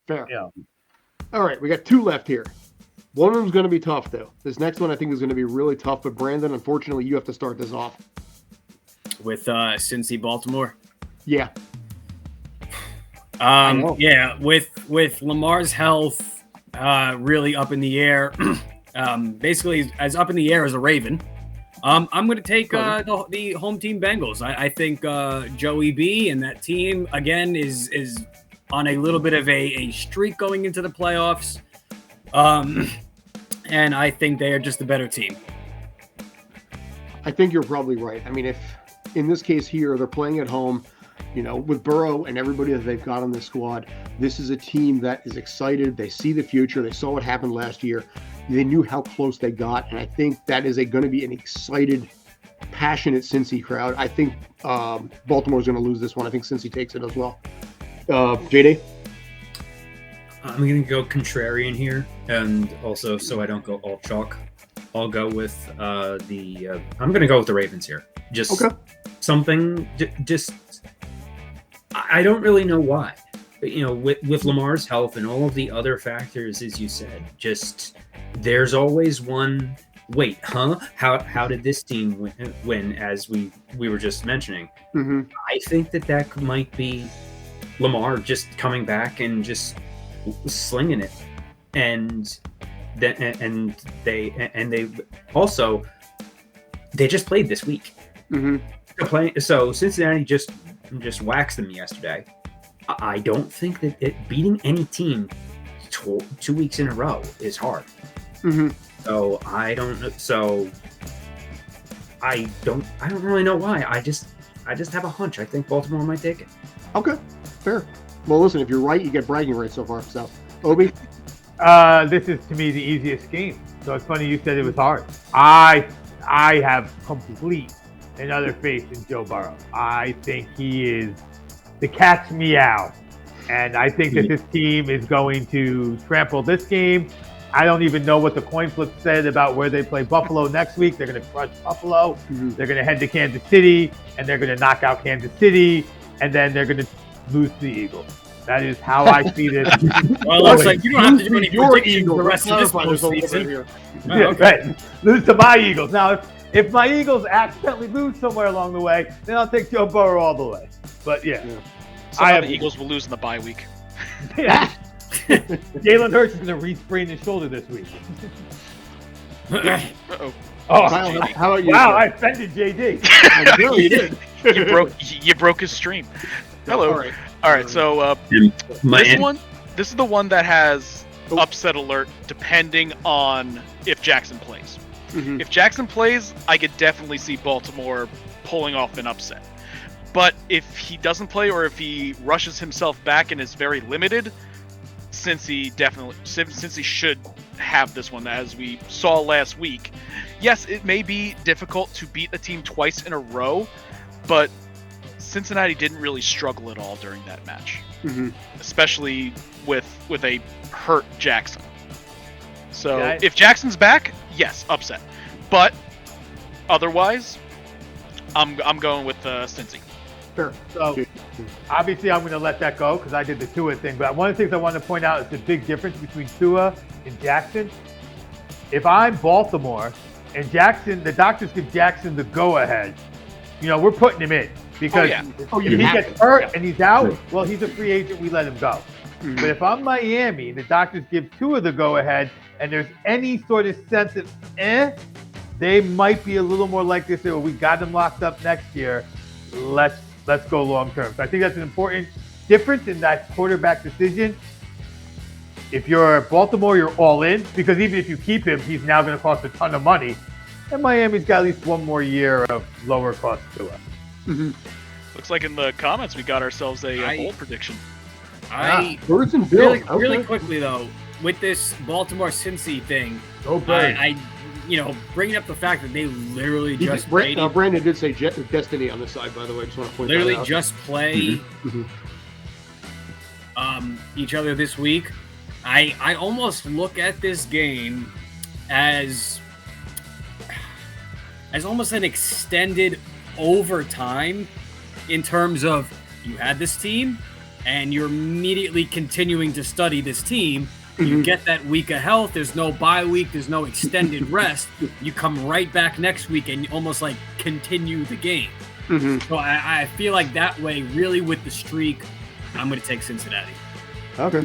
Fair. Yeah. All right, we got 2 left here. One of them's going to be tough, though. This next one I think is going to be really tough, but Brandon, unfortunately, you have to start this off. With Cincy Baltimore. Yeah. Yeah, with Lamar's health really up in the air, basically as up in the air as a Raven. I'm going to take the home team Bengals. I think Joey B and that team again is on a little bit of a streak going into the playoffs, and I think they are just a better team. I think you're probably right. I mean, if in this case here they're playing at home, with Burrow and everybody that they've got on this squad, this is a team that is excited. They see the future. They saw what happened last year. They knew how close they got, and I think that is going to be an excited, passionate Cincy crowd. I think Baltimore's going to lose this one. I think Cincy takes it as well. JD? I'm going to go contrarian here, and also so I don't go all chalk. I'll go with I'm going to go with the Ravens here. Just something, just I don't really know why. But, with Lamar's health and all of the other factors, as you said, just there's always one. Wait, huh? How did this team win? As we were just mentioning, I think that might be Lamar just coming back and just slinging it, and they also they just played this week. So Cincinnati just waxed them yesterday. I don't think that beating any team 2 weeks in a row is hard. So I don't. So I don't really know why. I just have a hunch. I think Baltimore might take it. Okay, fair. Well, listen, if you're right, you get bragging rights so far. So, Obi? This is to me the easiest game. So it's funny you said it was hard. I have complete and utter faith in Joe Burrow. I think he is the cat's meow. And I think that this team is going to trample this game. I don't even know what the coin flip said about where they play Buffalo next week. They're going to crush Buffalo. They're going to head to Kansas City, and they're going to knock out Kansas City, and then they're going to lose to the Eagles. That is how I see this. Well, it looks like you don't have to do any predictions for the rest of this postseason. Right. Lose to my Eagles. Now, if my Eagles accidentally lose somewhere along the way, then I'll take Joe Burrow all the way. But yeah. Somehow the Eagles will lose in the bye week. Yeah. Jalen Hurts is going to re-sprain his shoulder this week. Uh-oh. Oh, how are you? Wow, I offended JD. I know you did. You broke his stream. Hello. All right. So this is the one that has upset alert depending on if Jackson plays. If Jackson plays, I could definitely see Baltimore pulling off an upset. But if he doesn't play, or if he rushes himself back and is very limited, Cincy should have this one, as we saw last week. Yes, it may be difficult to beat a team twice in a row, but Cincinnati didn't really struggle at all during that match, especially with a hurt Jackson. So if Jackson's back, yes, upset. But otherwise, I'm going with Cincy. Sure. So obviously I'm going to let that go because I did the Tua thing. But one of the things I want to point out is the big difference between Tua and Jackson. If I'm Baltimore and Jackson, the doctors give Jackson the go-ahead, we're putting him in. Because if he gets hurt and he's out, well, he's a free agent. We let him go. But if I'm Miami and the doctors give Tua the go-ahead and there's any sort of sense of they might be a little more like this. We got him locked up next year. Let's go long term. So I think that's an important difference in that quarterback decision. If you're Baltimore, you're all in, because even if you keep him, he's now going to cost a ton of money. And Miami's got at least one more year of lower cost to us. Looks like in the comments we got ourselves a bold prediction. Birds and Bills. Really quickly though, with this Baltimore Cincy thing, bringing up the fact that they literally just played. Brandon did say Destiny on the side, by the way. I just want to point literally that out. just play each other this week. I almost look at this game as almost an extended overtime in terms of you had this team and you're immediately continuing to study this team. You get that week of health. There's no bye week. There's no extended rest. You come right back next week and almost like continue the game. So I feel like that way, really with the streak, I'm going to take Cincinnati. Okay.